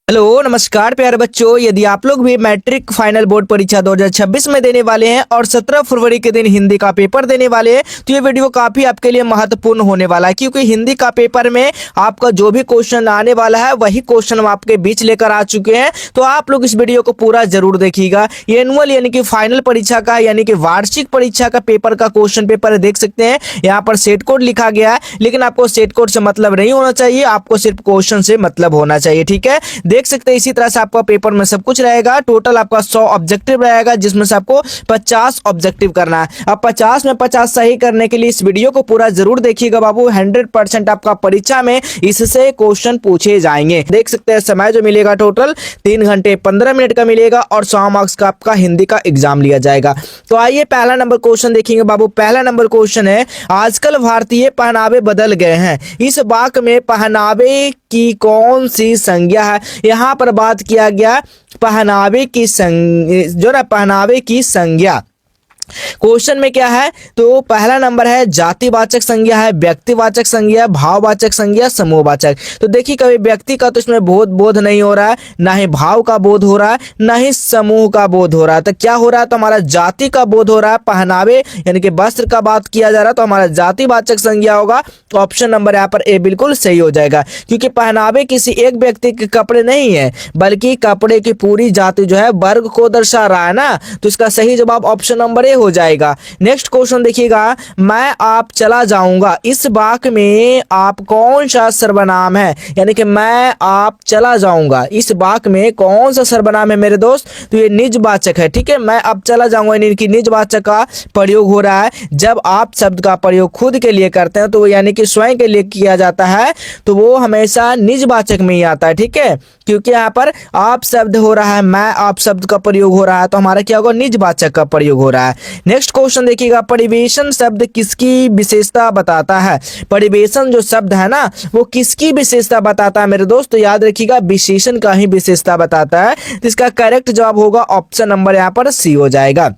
Hello नमस्कार प्यारे बच्चों। यदि आप लोग भी मैट्रिक फाइनल बोर्ड परीक्षा 2026 में देने वाले हैं और 17 फरवरी के दिन हिंदी का पेपर देने वाले हैं तो ये वीडियो काफी आपके लिए महत्वपूर्ण होने वाला है, क्योंकि हिंदी का पेपर में आपका जो भी क्वेश्चन आने वाला है वही क्वेश्चन हम आपके बीच लेकर आ चुके हैं। तो आप लोग इस वीडियो को पूरा जरूर देखिएगा। ये एनुअल यानी कि फाइनल परीक्षा का यानी कि वार्षिक परीक्षा का पेपर का क्वेश्चन पेपर देख सकते हैं। यहाँ पर सेट कोड लिखा गया है, लेकिन आपको सेट कोड से मतलब नहीं होना चाहिए, आपको सिर्फ क्वेश्चन से मतलब होना चाहिए। ठीक है, देख सकते हैं इसी तरह से आपका पेपर में सब कुछ रहेगा। टोटल आपका 100 ऑब्जेक्टिव रहेगा, जिसमें से आपको 50 ऑब्जेक्टिव करना है। अब 50 में 50 सही करने के लिए इस वीडियो को पूरा जरूर देखिएगा बाबू। 100% आपका परीक्षा में इससे क्वेश्चन पूछे जाएंगे। देख सकते हैं समय जो मिलेगा टोटल 3 घंटे 15 मिनट का मिलेगा और 100 मार्क्स का आपका हिंदी का एग्जाम लिया जाएगा। तो आइए पहला नंबर क्वेश्चन देखेंगे बाबू। पहला नंबर क्वेश्चन है, आजकल भारतीय पहनावे बदल गए हैं, इस वाक्य में पहनावे की कौन सी संज्ञा है। यहाँ पर बात किया गया पहनावे की पहनावे की संज्ञा। क्वेश्चन में क्या है, तो पहला नंबर है जातिवाचक संज्ञा है, व्यक्तिवाचक संज्ञा, भाववाचक संज्ञा, समूहवाचक। तो देखिए कभी व्यक्ति का तो इसमें बोध नहीं हो रहा है, ना ही भाव का बोध हो रहा है, ना ही समूह का बोध हो रहा है। तो क्या हो रहा है, तो हमारा जाति का बोध हो रहा है। पहनावे यानी कि वस्त्र का बात किया जा रहा है, तो हमारा जातिवाचक संज्ञा होगा। तो ऑप्शन नंबर यहाँ पर ए बिल्कुल सही हो जाएगा, क्योंकि पहनावे किसी एक व्यक्ति के कपड़े नहीं है, बल्कि कपड़े की पूरी जाति जो है वर्ग को दर्शा रहा है ना। तो इसका सही जवाब ऑप्शन नंबर ए हो जाएगा। नेक्स्ट क्वेश्चन देखिएगा, मैं आप चला जाऊंगा, इस वाक्य में आप कौन सा सर्वनाम है। यानी कि मैं आप चला जाऊंगा, इस वाक्य में कौन सा सर्वनाम है मेरे दोस्त, तो ये निजवाचक है। ठीक है, मैं अब चला जाऊंगा यानी कि निजवाचक का प्रयोग हो रहा है। जब आप शब्द का प्रयोग खुद के लिए करते हैं तो यानी कि स्वयं के लिए किया जाता है, तो वो हमेशा निजवाचक में ही आता है। ठीक है, क्योंकि यहाँ पर आप शब्द हो रहा है, मैं आप शब्द का प्रयोग हो रहा है, तो हमारा क्या होगा, निजवाचक का प्रयोग हो रहा है। नेक्स्ट क्वेश्चन देखिएगा, परिवेशन शब्द किसकी विशेषता बताता है। परिवेशन जो शब्द है ना, वो किसकी विशेषता बताता है मेरे दोस्त, तो याद रखिएगा विशेषण का ही विशेषता बताता है। तो इसका करेक्ट जवाब होगा ऑप्शन नंबर यहाँ पर सी हो जाएगा,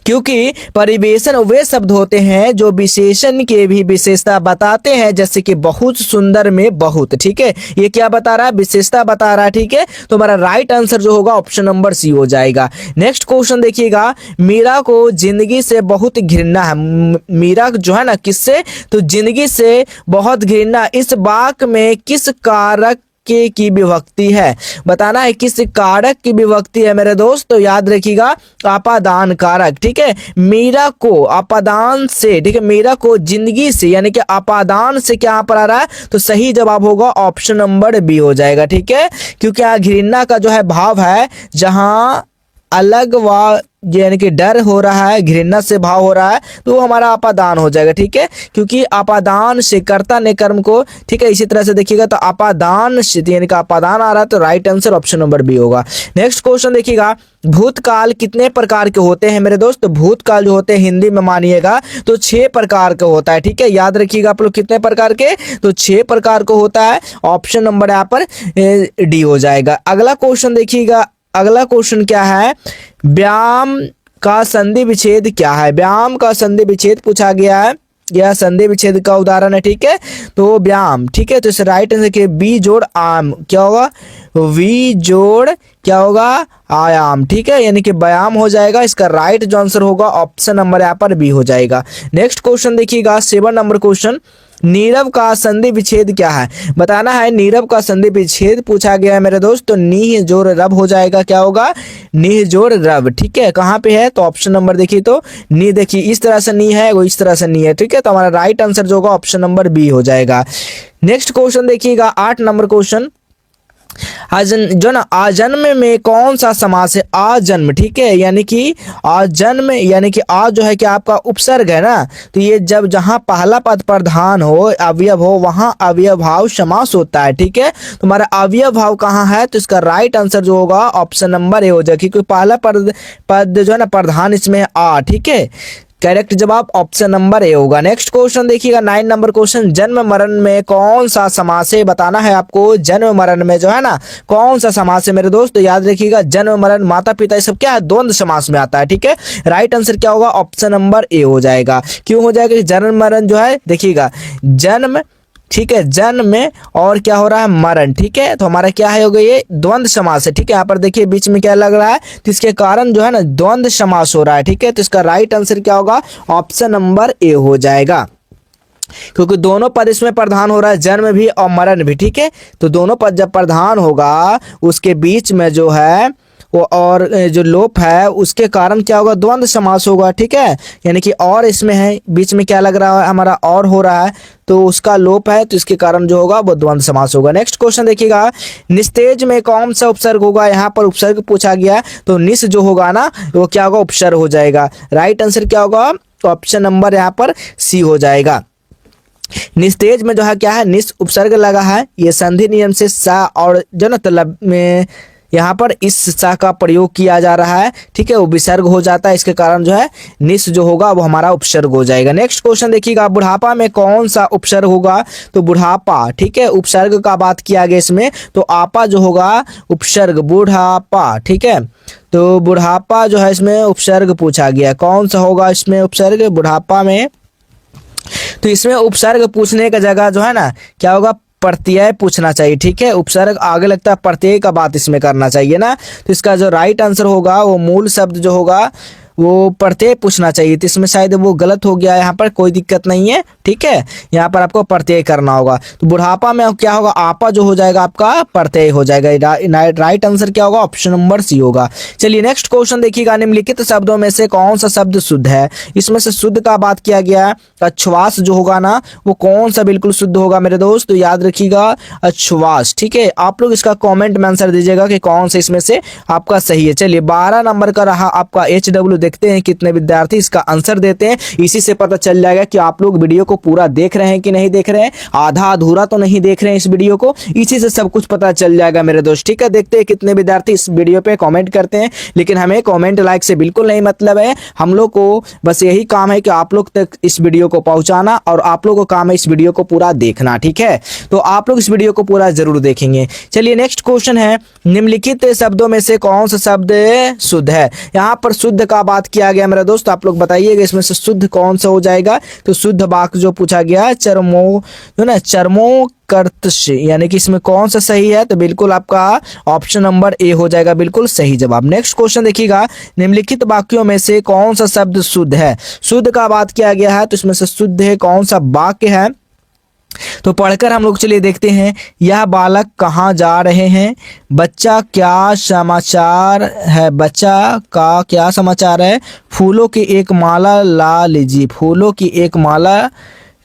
क्योंकि परिवेशन वे शब्द होते हैं जो विशेषण के भी विशेषता बताते हैं, जैसे कि बहुत सुंदर में बहुत। ठीक है, ये क्या बता रहा है, विशेषता बता रहा है। ठीक है, तो हमारा राइट आंसर जो होगा ऑप्शन नंबर सी हो जाएगा। नेक्स्ट क्वेश्चन देखिएगा, मीरा को जिंदगी से बहुत घृणा है। मीरा जो है ना, किससे, तो जिंदगी से बहुत घृणा, इस वाक्य में किस कारक की विभक्ति है, बताना है किस कारक की विभक्ति है मेरे दोस्त। तो याद रखिएगा अपादान कारक। ठीक है, मीरा को अपादान से, ठीक है, मीरा को जिंदगी से यानी कि अपादान से क्या यहाँ पर आ रहा है, तो सही जवाब होगा ऑप्शन नंबर बी हो जाएगा। ठीक है, क्योंकि यहाँ घृणा का जो है भाव है, जहां अलग व यानी कि डर हो रहा है, घृणा से भाव हो रहा है, तो वो हमारा अपादान हो जाएगा। ठीक है, क्योंकि अपादान से कर्ता ने कर्म को, ठीक है, इसी तरह से देखिएगा तो अपादान से यानी कि अपादान आ रहा है, तो right answer option number B होगा। नेक्स्ट क्वेश्चन देखिएगा, भूतकाल कितने प्रकार के होते हैं मेरे दोस्त। भूतकाल जो होते हैं हिंदी में मानिएगा तो 6 प्रकार का होता है। ठीक है, याद रखिएगा आप लोग कितने प्रकार के, तो 6 प्रकार का होता है। ऑप्शन नंबर यहाँ पर डी हो जाएगा। अगला क्वेश्चन देखिएगा, अगला क्वेश्चन क्या है, व्यायाम का संधि विच्छेद क्या है। व्यायाम का संधि विच्छेद पूछा गया है, यह संधि विच्छेद का उदाहरण है। ठीक है, तो व्यायाम, ठीक है, तो इसे राइट आंसर के बी जोड़ आम क्या होगा, वी जोड़ क्या होगा, आयाम। ठीक है, यानी कि व्यायाम हो जाएगा। इसका राइट जो आंसर होगा ऑप्शन नंबर यहाँ पर बी हो जाएगा। नेक्स्ट क्वेश्चन देखिएगा, 7 नंबर क्वेश्चन, नीरव का संधि विच्छेद क्या है, बताना है। नीरव का संधि विच्छेद पूछा गया है मेरे दोस्त, तो नीह जोड़ रब हो जाएगा। क्या होगा, नीह जोड़ रब। ठीक है, कहाँ पे है, तो ऑप्शन नंबर देखिए, तो नी देखिए इस तरह से नी है, वो इस तरह से नी है। ठीक है, तो हमारा राइट आंसर जो होगा ऑप्शन नंबर बी हो जाएगा। नेक्स्ट क्वेश्चन देखिएगा, 8 नंबर क्वेश्चन, जो ना आजन्म में कौन सा समास है, आजन्म। ठीक है, यानी कि आजन्म यानी कि आ जो है कि आपका उपसर्ग है ना, तो ये जब जहां पहला पद प्रधान हो, अवयव हो, वहां अवयव भाव समास होता है। ठीक है, तो हमारा अवयव भाव कहाँ है, तो इसका राइट आंसर जो होगा ऑप्शन नंबर ए हो जाएगा, क्योंकि पहला पद जो है ना प्रधान इसमें आ। ठीक है, करेक्ट जवाब ऑप्शन नंबर ए होगा। नेक्स्ट क्वेश्चन देखिएगा, 9 नंबर क्वेश्चन, जन्म मरण में कौन सा समास है, बताना है आपको। जन्म मरण में जो है ना कौन सा समास है मेरे दोस्त, तो याद रखिएगा जन्म मरण माता पिता ये सब क्या है, द्वंद्व समास में आता है। ठीक है, राइट आंसर क्या होगा, ऑप्शन नंबर ए हो जाएगा। क्यों हो जाएगा, जन्म मरण जो है देखिएगा, जन्म ठीक है, जन्म और क्या हो रहा है, मरण। ठीक है, तो हमारा क्या है, हो गया ये द्वंद्व समास है। ठीक है, यहाँ पर देखिए बीच में क्या लग रहा है, तो इसके कारण जो है ना द्वंद्व समास हो रहा है। ठीक है, तो इसका राइट आंसर क्या होगा, ऑप्शन नंबर ए हो जाएगा, क्योंकि दोनों पद इसमें प्रधान हो रहा है, जन्म भी और मरण भी। ठीक है, तो दोनों पद जब प्रधान होगा उसके बीच में जो है वो और जो लोप है उसके कारण क्या होगा, द्वंद्व समास होगा। ठीक है, यानी कि और इसमें है, बीच में क्या लग रहा है हमारा, और हो रहा है, तो उसका लोप है, तो इसके कारण जो होगा वो द्वंद्व समास होगा। नेक्स्ट क्वेश्चन देखिएगा, निस्तेज में कौन सा उपसर्ग होगा, यहाँ पर उपसर्ग पूछा गया है, तो निस जो होगा ना वो क्या होगा, उपसर्ग हो जाएगा। राइट आंसर क्या होगा, तो ऑप्शन नंबर यहाँ पर सी हो जाएगा। निस्तेज में जो है क्या है, निस उपसर्ग लगा है, ये संधि नियम से सा और जो ना तलब में यहाँ पर इस सा का प्रयोग किया जा रहा है। ठीक है, वो विसर्ग हो जाता है, इसके कारण जो है निस जो होगा वो हमारा उपसर्ग हो जाएगा। नेक्स्ट क्वेश्चन देखिएगा, बुढ़ापा में कौन सा उपसर्ग होगा, तो बुढ़ापा। ठीक है, उपसर्ग का बात किया गया इसमें, तो आपा जो होगा उपसर्ग, बुढ़ापा। ठीक है, तो बुढ़ापा जो है इसमें उपसर्ग पूछा गया, कौन सा होगा इसमें उपसर्ग बुढ़ापा में, तो इसमें उपसर्ग पूछने का जगह जो है ना क्या होगा, प्रत्यय पूछना चाहिए। ठीक है, उपसर्ग आगे लगता है, प्रत्यय का बात इसमें करना चाहिए ना, तो इसका जो राइट आंसर होगा वो मूल शब्द जो होगा वो प्रत्यय पूछना चाहिए, तो इसमें शायद वो गलत हो गया, यहाँ पर कोई दिक्कत नहीं है। ठीक है, यहाँ पर आपको प्रत्यय करना होगा, तो बुढ़ापा में क्या होगा, आपा जो हो जाएगा आपका प्रत्यय हो जाएगा। राइट आंसर क्या होगा, ऑप्शन नंबर सी होगा। चलिए नेक्स्ट क्वेश्चन देखिएगा, निम्नलिखित शब्दों में से कौन सा शब्द शुद्ध है, इसमें से शुद्ध का बात किया गया है, अश्वास जो होगा ना वो कौन सा बिल्कुल शुद्ध होगा मेरे दोस्त, तो याद रखिएगा अश्वास। ठीक है, आप लोग इसका कॉमेंट में आंसर दीजिएगा कि कौन सा इसमें से आपका सही है। चलिए 12 नंबर का रहा आपका HW, देखते हैं कितने विद्यार्थी इसका आंसर देते हैं, इसी से पता चल जाएगा कि आप लोग वीडियो को पूरा देख रहे हैं कि नहीं देख रहे हैं, आधा अधूरा तो नहीं देख रहे हैं इस वीडियो को, इसी से सब कुछ पता चल जाएगा मेरे दोस्त। ठीक है, देखते हैं कितने विद्यार्थी इस वीडियो पे कमेंट करते हैं, लेकिन हमें कमेंट लाइक से बिल्कुल नहीं मतलब है, हम लोग को बस यही काम है कि आप लोग तक इस वीडियो को पहुंचाना, और आप लोगों का काम है इस वीडियो को पूरा देखना। ठीक है, तो आप लोग इस वीडियो को पूरा जरूर देखेंगे। चलिए नेक्स्ट क्वेश्चन है, निम्नलिखित शब्दों में से कौन सा शब्द शुद्ध है, यहाँ पर शुद्ध का बात किया गया मेरा दोस्त, आप लोग बताइएगा इसमें से शुद्ध कौन सा हो जाएगा, तो शुद्ध वाक्य जो पूछा गया चरमो जो ना चरमो कर्तश, यानी कि इसमें कौन सा सही है, तो बिल्कुल आपका ऑप्शन नंबर ए हो जाएगा, बिल्कुल सही जवाब। नेक्स्ट क्वेश्चन देखिएगा, निम्नलिखित वाक्यों में से कौन सा शब्द शुद्ध है, शुद्ध का बात किया गया है, तो इसमें से शुद्ध है कौन सा वाक्य है, तो पढ़कर हम लोग चलिए देखते हैं। यह बालक कहाँ जा रहे हैं, बच्चा क्या समाचार है, बच्चा का क्या समाचार है, फूलों की एक माला ला लीजिए, फूलों की एक माला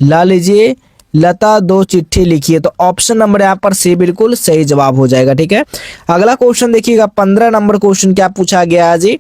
ला लीजिए, लता 2 चिट्ठी लिखिए, तो ऑप्शन नंबर यहाँ पर सी बिल्कुल सही जवाब हो जाएगा। ठीक है, अगला क्वेश्चन देखिएगा, 15 नंबर क्वेश्चन क्या पूछा गया है जी,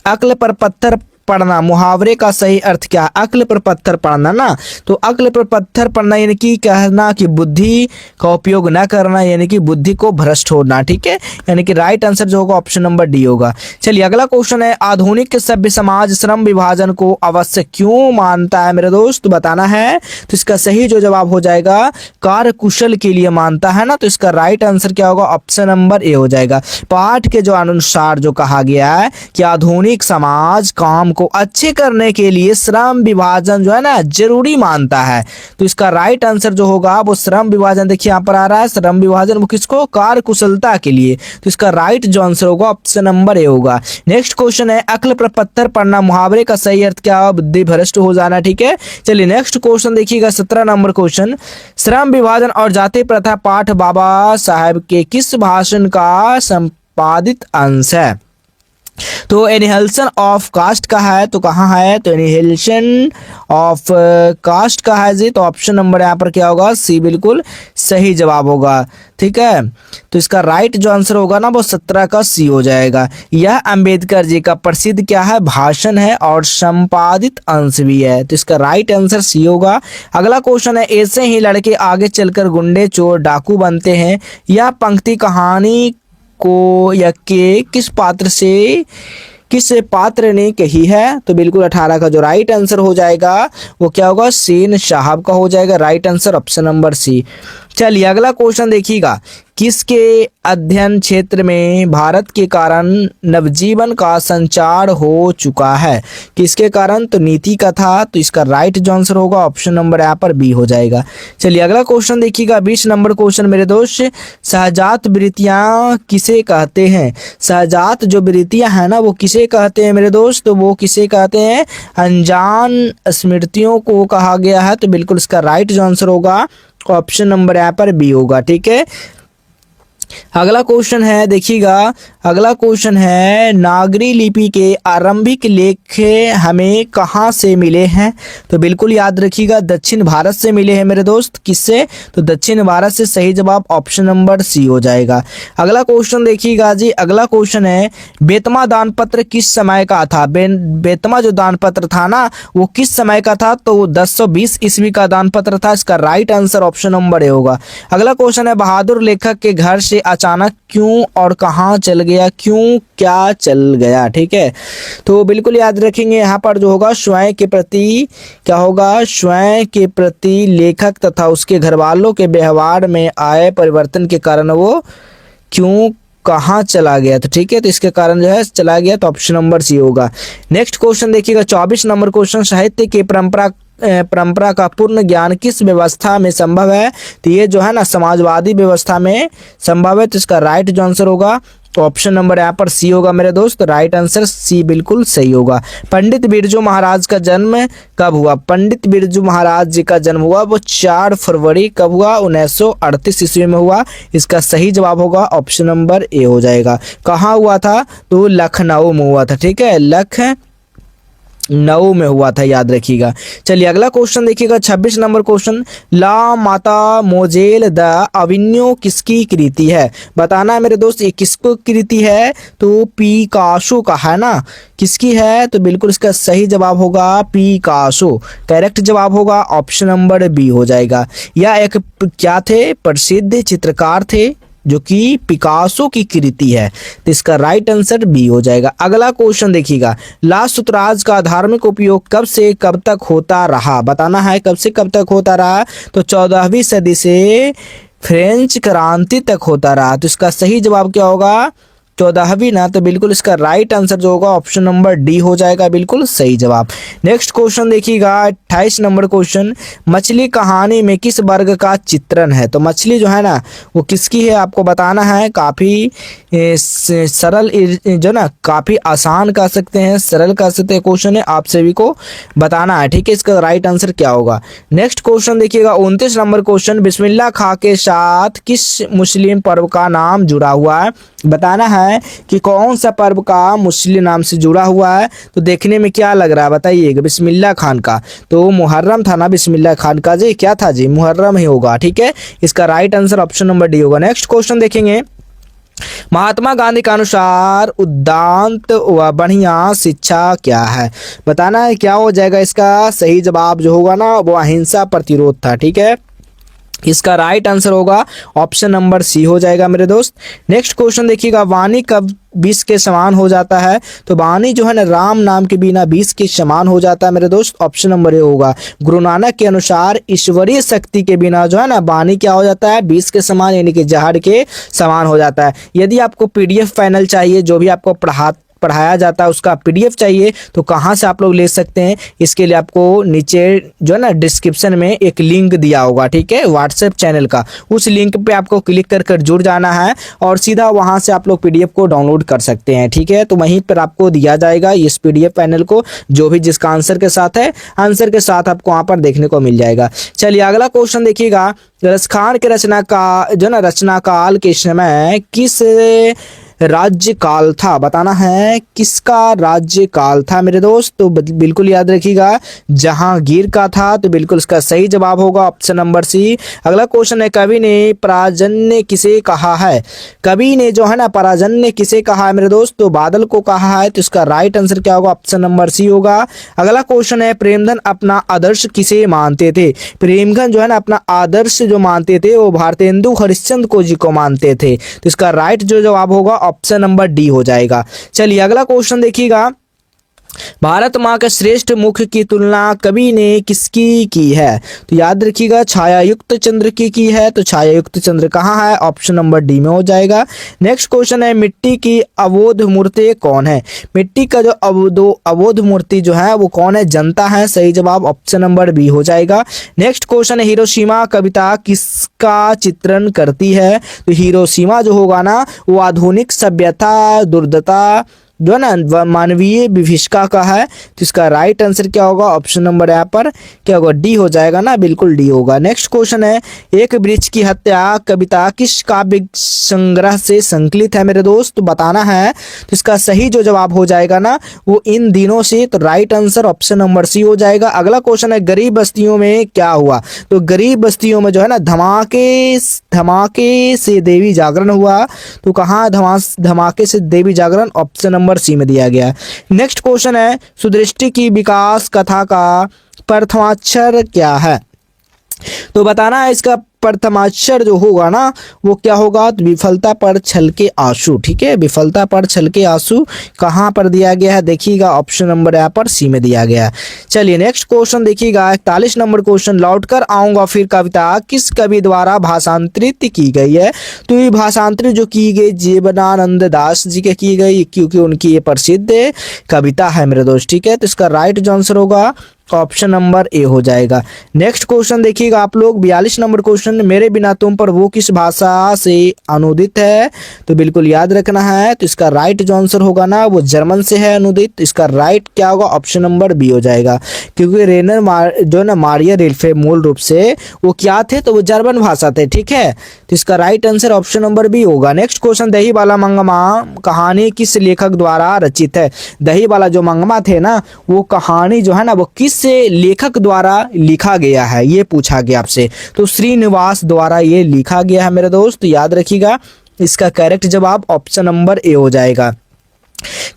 अक्ल पर पत्थर पड़ना, मुहावरे का सही अर्थ क्या है, अक्ल पर पत्थर पड़ना ना, तो अक्ल पर पत्थर पड़ना यानी कि कहना कि बुद्धि का उपयोग न करना, यानी कि बुद्धि को भ्रष्ट होना। ठीक है, यानी कि राइट आंसर जो होगा ऑप्शन नंबर डी होगा। चलिए अगला क्वेश्चन है, आधुनिक सभ्य समाज श्रम विभाजन को आवश्यक क्यों मानता है मेरे दोस्त, बताना है, तो इसका सही जो जवाब हो जाएगा कार्य कुशल के लिए मानता है ना, तो इसका राइट आंसर क्या होगा, ऑप्शन नंबर ए हो जाएगा। पाठ के जो अनुसार जो कहा गया है कि आधुनिक समाज काम को अच्छे करने के लिए श्रम विभाजन जो है ना जरूरी मानता है, तो इसका राइट आंसर जो होगा वो श्रम विभाजन, देखिए यहाँ पर आ रहा है श्रम विभाजन, वो किसको, कार्य कुशलता के लिए, तो इसका राइट जो आंसर होगा ऑप्शन नंबर ए होगा। नेक्स्ट क्वेश्चन है, अक्ल पर पत्थर पड़ना, मुहावरे का सही अर्थ क्या, बुद्धि भ्रष्ट हो जाना। ठीक है, चलिए नेक्स्ट क्वेश्चन देखिएगा, 17 नंबर क्वेश्चन, श्रम विभाजन और जाति प्रथा पाठ बाबा साहेब के किस भाषण का संपादित अंश है, तो एनिहल्सन ऑफ कास्ट का है, तो कहाँ है, तो एनिहल्सन ऑफ कास्ट का है जी, तो ऑप्शन नंबर यहाँ पर क्या होगा, सी बिल्कुल सही जवाब होगा। ठीक है, तो इसका राइट जो आंसर होगा ना वो 17 का सी हो जाएगा। यह अंबेडकर जी का प्रसिद्ध क्या है, भाषण है और संपादित अंश भी है, तो इसका राइट आंसर सी होगा। अगला क्वेश्चन है, ऐसे ही लड़के आगे चलकर गुंडे चोर डाकू बनते हैं, यह पंक्ति कहानी को या के किस पात्र ने कही है, तो बिल्कुल 18 का जो राइट आंसर हो जाएगा वो क्या होगा, सेन साहब का हो जाएगा, right answer option number C. चलिए अगला क्वेश्चन देखिएगा, किसके अध्ययन क्षेत्र में भारत के कारण नवजीवन का संचार हो चुका है? किसके कारण? तो नीति का था। तो इसका राइट जो आंसर होगा ऑप्शन नंबर यहाँ पर बी हो जाएगा। चलिए अगला क्वेश्चन देखिएगा, 20 नंबर क्वेश्चन मेरे दोस्त, सहजात वृत्तियां किसे कहते हैं? सहजात जो वृत्तियां हैं ना वो किसे कहते हैं मेरे दोस्त? तो वो किसे कहते हैं? अनजान स्मृतियों को कहा गया है। तो बिल्कुल इसका राइट जो आंसर होगा ऑप्शन नंबर यहाँ पर बी होगा। ठीक है, अगला क्वेश्चन है देखिएगा, अगला क्वेश्चन है नागरी लिपि के आरंभिक लेख हमें कहाँ से मिले हैं? तो बिल्कुल याद रखिएगा दक्षिण भारत से मिले हैं मेरे दोस्त। किससे? तो दक्षिण भारत से। सही जवाब ऑप्शन नंबर सी हो जाएगा। अगला क्वेश्चन देखिएगा जी, अगला क्वेश्चन है बेतमा दानपत्र किस समय का था? बेतमा जो दानपत्र था ना वो किस समय का था? तो 1020 ईस्वी का दानपत्र था। इसका right answer option number A होगा। अगला क्वेश्चन है बहादुर लेखक के घर से अचानक क्यों और कहां चल गया? क्यों, क्या चल गया? ठीक है, तो बिल्कुल याद रखेंगे यहाँ पर जो होगा स्वयं के प्रति क्या होगा? स्वयं के प्रति लेखक तथा उसके घर वालों के व्यवहार में आए परिवर्तन के कारण वो क्यों कहाँ चला गया? तो ठीक है, तो इसके कारण जो है चला गया। तो ऑप्शन नंबर सी होगा। नेक्स्ट क्वेश्चन देखिएगा, 24 नंबर क्वेश्चन, साहित्य की परंपरा का पूर्ण ज्ञान किस व्यवस्था में संभव है? तो ये जो है ना समाजवादी व्यवस्था में संभव है। तो इसका राइट जो आंसर होगा तो ऑप्शन नंबर यहाँ पर सी होगा मेरे दोस्त। राइट आंसर सी बिल्कुल सही होगा। पंडित बिरजू महाराज का जन्म कब हुआ? पंडित बिरजू महाराज जी का जन्म हुआ वो 4 फरवरी कब हुआ? 1938 ईस्वी में हुआ। इसका सही जवाब होगा ऑप्शन नंबर ए हो जाएगा। कहाँ हुआ था? तो लखनऊ में हुआ था। ठीक है, लखनऊ में हुआ था, याद रखिएगा। चलिए अगला क्वेश्चन देखिएगा, 26 नंबर क्वेश्चन, ला माता मोजेल द अविन्यो किसकी कृति है? बताना है मेरे दोस्त ये किसको कृति है? तो पिकासो का है ना। किसकी है? तो बिल्कुल इसका सही जवाब होगा पिकासो। करेक्ट जवाब होगा ऑप्शन नंबर बी हो जाएगा। यह एक क्या थे? प्रसिद्ध चित्रकार थे जो कि पिकासो की कृति है। तो इसका राइट आंसर बी हो जाएगा। अगला क्वेश्चन देखिएगा, लाल सूत्रराज का धार्मिक उपयोग कब से कब तक होता रहा? बताना है कब से कब तक होता रहा। तो 14वीं सदी से फ्रेंच क्रांति तक होता रहा। तो इसका सही जवाब क्या होगा? 14वीं ना। तो बिल्कुल इसका राइट आंसर जो होगा ऑप्शन नंबर डी हो जाएगा, बिल्कुल सही जवाब। नेक्स्ट क्वेश्चन देखिएगा, 28 नंबर क्वेश्चन, मछली कहानी में किस वर्ग का चित्रण है? तो मछली जो है ना वो किसकी है आपको बताना है। काफ़ी सरल जो ना काफ़ी आसान कह सकते हैं, सरल कह सकते हैं क्वेश्चन है, आप सभी को बताना है। ठीक है, इसका राइट आंसर क्या होगा। नेक्स्ट क्वेश्चन देखिएगा, 29 नंबर क्वेश्चन, बिस्मिल्लाह खां के साथ किस मुस्लिम पर्व का नाम जुड़ा हुआ है? बताना है कि कौन सा पर्व का मुस्लिम नाम से जुड़ा हुआ है। तो देखने में क्या लग रहा है बताइएगा? बिस्मिल्लाह खान का। तो मुहर्रम था ना बिस्मिल्लाह खान का जी, क्या था जी? मुहर्रम ही होगा। ठीक है, इसका right answer option number D होगा। नेक्स्ट क्वेश्चन देखेंगे, महात्मा गांधी के अनुसार उदात्त व बढ़िया शिक्षा क्या है? बताना है क्या हो जाएगा। इसका सही जवाब जो होगा ना वो अहिंसा प्रतिरोध था। ठीक है, इसका राइट आंसर होगा ऑप्शन नंबर सी हो जाएगा मेरे दोस्त। नेक्स्ट क्वेश्चन देखिएगा, वाणी कब 20 के समान हो जाता है? तो वाणी जो है ना राम नाम के बिना 20 के समान हो जाता है मेरे दोस्त। ऑप्शन नंबर ए होगा। गुरु नानक के अनुसार ईश्वरीय शक्ति के बिना जो है ना वाणी क्या हो जाता है? 20 के समान यानी कि जहर के समान हो जाता है। यदि आपको PDF फाइनल चाहिए, जो भी आपको पढ़ाया जाता है उसका PDF चाहिए, तो कहाँ से आप लोग ले सकते हैं? इसके लिए आपको नीचे जो है ना डिस्क्रिप्शन में एक लिंक दिया होगा। ठीक है, व्हाट्सएप चैनल का, उस लिंक पे आपको क्लिक कर जुड़ जाना है और सीधा वहाँ से आप लोग PDF को डाउनलोड कर सकते हैं। ठीक है, तो वहीं पर आपको दिया जाएगा इस PDF पैनल को, जो भी जिसका आंसर के साथ है, आंसर के साथ आपको वहाँ पर देखने को मिल जाएगा। चलिए अगला क्वेश्चन देखिएगा, रसखान के रचना का जो ना रचना काल के समय किस राज्य काल था? बताना है किसका राज्य काल था मेरे दोस्त। तो बिल्कुल याद रखिएगा जहांगीर का था। तो बिल्कुल इसका सही जवाब होगा ऑप्शन नंबर सी। अगला क्वेश्चन है, कवि ने पराजन्य किसे कहा है? कवि ने जो है ना पराजन्य किसे कहा है मेरे दोस्त? तो बादल को कहा है। तो इसका राइट आंसर क्या होगा? ऑप्शन नंबर सी होगा। अगला क्वेश्चन है, प्रेमधन अपना आदर्श किसे मानते थे? प्रेमधन जो है ना अपना आदर्श जो मानते थे वो भारतेंदु हरिश्चंद्र को जी को मानते थे। तो इसका राइट जो जवाब होगा ऑप्शन नंबर डी हो जाएगा। चलिए अगला क्वेश्चन देखिएगा, भारत माँ के श्रेष्ठ मुख की तुलना कवि ने किसकी की है? तो याद रखिएगा छायायुक्त चंद्र की है। तो छायायुक्त चंद्र कहाँ है? ऑप्शन नंबर डी में हो जाएगा। नेक्स्ट क्वेश्चन है मिट्टी की अवोध मूर्ति कौन है? मिट्टी का जो अवोध मूर्ति जो है वो कौन है? जनता है। सही जवाब ऑप्शन नंबर बी हो जाएगा। नेक्स्ट क्वेश्चन है हिरोशिमा कविता किसका चित्रण करती है? तो हिरोशिमा जो होगा ना वो आधुनिक सभ्यता दुर्दशा जो है ना मानवीय विभीषिका का है। तो इसका राइट आंसर क्या होगा? ऑप्शन नंबर यहाँ पर क्या होगा? डी हो जाएगा ना, बिल्कुल डी होगा। नेक्स्ट क्वेश्चन है एक वृक्ष की हत्या कविता किस काव्य संग्रह से संकलित है मेरे दोस्त? तो बताना है। तो इसका सही जो जवाब हो जाएगा ना वो इन दिनों से। तो right answer option number C हो जाएगा। अगला क्वेश्चन है गरीब बस्तियों में क्या हुआ? तो गरीब बस्तियों में जो है ना धमाके से देवी जागरण हुआ। तो कहाँ धमाके से देवी जागरण? ऑप्शन नंबर सी में दिया गया। नेक्स्ट क्वेश्चन है सुदृष्टि की विकास कथा का प्रथमाक्षर क्या है? तो बताना है इसका प्रथमाक्षर जो होगा ना वो क्या होगा? तो विफलता पर छलके आंसू। ठीक है, विफलता पर छलके आंसू कहाँ पर दिया गया है? देखिएगा ऑप्शन नंबर यहाँ पर सी में दिया गया है। चलिए नेक्स्ट क्वेश्चन देखिएगा 41 नंबर क्वेश्चन लौटकर आऊंगा फिर कविता किस कवि द्वारा भाषांतरित की गई है? तो ये भाषांतरित जो की गई जीवनानंद दास जी के की गई, क्योंकि उनकी ये प्रसिद्ध कविता है मेरे दोस्त। ठीक है, तो इसका राइट जो आंसर होगा ऑप्शन नंबर ए हो जाएगा। नेक्स्ट क्वेश्चन देखिएगा आप लोग 42 नंबर क्वेश्चन मेरे बिना तुम पर वो किस भाषा से अनुदित है? तो बिल्कुल याद रखना है। तो इसका राइट जो आंसर होगा ना वो जर्मन से है अनुदित। तो इसका राइट क्या होगा? ऑप्शन नंबर बी हो जाएगा, क्योंकि जो ना मारिया रिल्फे मूल रूप से वो क्या थे? तो वो जर्मन भाषा थे। ठीक है, तो इसका right answer option number B होगा। नेक्स्ट क्वेश्चन दही वाला मंगमा कहानी किस लेखक द्वारा रचित है? दही वाला जो मंगमा थे ना वो कहानी जो है ना वो किस लेखक द्वारा लिखा गया है? ये पूछा गया आपसे। तो श्रीनिवास द्वारा ये लिखा गया है मेरे दोस्त। याद रखिएगा इसका करेक्ट जवाब ऑप्शन नंबर ए हो जाएगा,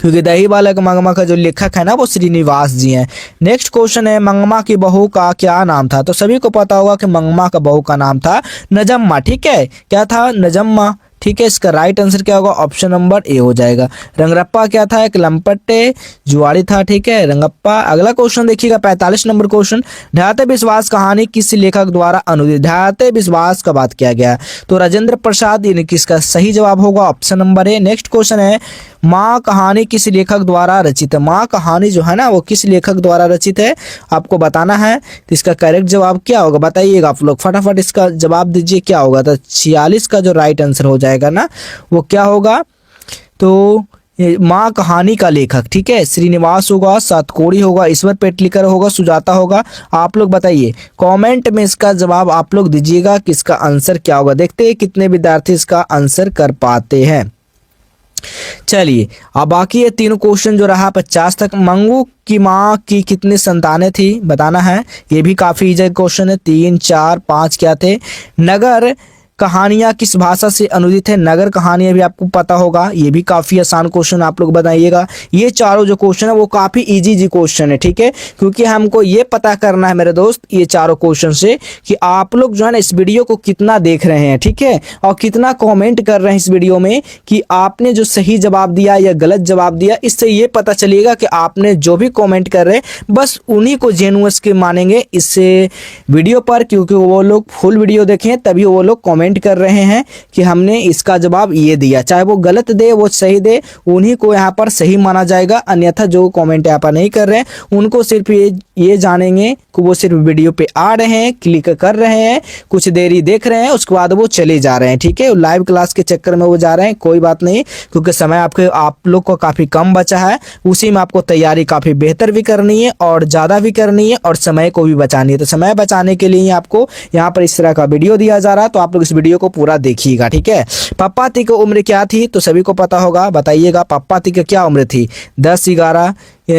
क्योंकि दही वाला मंगमा का जो लेखक है ना वो श्रीनिवास जी हैं। नेक्स्ट क्वेश्चन है मंगमा की बहू का क्या नाम था? तो सभी को पता होगा कि मंगमा का बहू का नाम था नजम्मा। ठीक है, क्या था? नजम्मा। ठीक है, इसका राइट आंसर क्या होगा? ऑप्शन नंबर ए हो जाएगा। रंगरप्पा क्या था? एक लंपटे जुआड़ी था। ठीक है, रंगप्पा। अगला क्वेश्चन देखिएगा 45 नंबर क्वेश्चन ढाते विश्वास कहानी किस लेखक द्वारा अनुदित? ढाते विश्वास का बात किया गया तो राजेंद्र प्रसाद, यानी किसका सही जवाब होगा? Option number A. Next question है माँ कहानी किस लेखक द्वारा रचित है? माँ कहानी जो है ना वो किस लेखक द्वारा रचित है आपको बताना है। तो इसका करेक्ट जवाब क्या होगा बताइएगा आप लोग, फटाफट इसका जवाब दीजिए क्या होगा। तो 46 का जो राइट आंसर हो जाएगा ना वो क्या होगा? तो माँ कहानी का लेखक ठीक है श्रीनिवास होगा, सातकोड़ी होगा, ईश्वर पेटलिकर होगा, सुजाता होगा। आप लोग बताइए कमेंट में इसका जवाब आप लोग दीजिएगा कि इसका आंसर क्या होगा। देखते हैं कितने विद्यार्थी इसका आंसर कर पाते हैं। चलिए अब बाकी ये तीनों क्वेश्चन जो रहा 50 तक। मंगू की माँ की कितनी संतानें थी बताना है। ये भी काफी इजी क्वेश्चन है। 3, 4, 5 क्या थे। नगर कहानियां किस भाषा से अनुदित है? नगर कहानियां भी आपको पता होगा। ये भी काफी आसान क्वेश्चन आप लोग बताइएगा। ये चारों जो क्वेश्चन है वो काफी इजी क्वेश्चन है ठीक है, क्योंकि हमको ये पता करना है मेरे दोस्त ये चारों क्वेश्चन से कि आप लोग जो है ना इस वीडियो को कितना देख रहे हैं ठीक है, और कितना कॉमेंट कर रहे हैं इस वीडियो में कि आपने जो सही जवाब दिया या गलत जवाब दिया। इससे ये पता चलेगा कि आपने जो भी कॉमेंट कर रहे हैं बस उन्हीं को जेन्युइन के मानेंगे इससे वीडियो पर, क्योंकि वो लोग फुल वीडियो देखें तभी वो लोग कॉमेंट कर रहे हैं कि हमने इसका जवाब ये दिया। चाहे वो गलत दे वो सही दे, उन्हीं को यहाँ पर सही माना जाएगा। अन्यथा जो कमेंट यहाँ पर नहीं कर रहे हैं उनको सिर्फ ये जानेंगे कि वो सिर्फ वीडियो पे आ रहे हैं, क्लिक कर रहे हैं, कुछ देरी देख रहे हैं, उसके बाद वो चले जा रहे हैं ठीक है। लाइव क्लास के चक्कर में वो जा रहे हैं, कोई बात नहीं, क्योंकि समय आप लोग को काफ़ी कम बचा है। उसी में आपको तैयारी काफ़ी बेहतर भी करनी है और ज़्यादा भी करनी है और समय को भी बचानी है। तो समय बचाने के लिए आपको यहाँ पर इस तरह का वीडियो दिया जा रहा है, तो आप लोग इस वीडियो को पूरा देखिएगा ठीक है। पप्पा ती की उम्र क्या थी? तो सभी को पता होगा, बताइएगा पप्पा ती की क्या उम्र थी? 10, 11,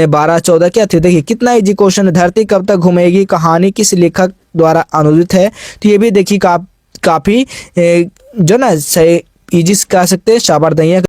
12, 14 क्या थी? देखिए कितना इजी क्वेश्चन है। धरती कब तक घूमेगी कहानी किस लेखक द्वारा अनुदित है? तो ये भी देखिए काफी जो ना सही इजी कह सकते हैं। शाबाश दैया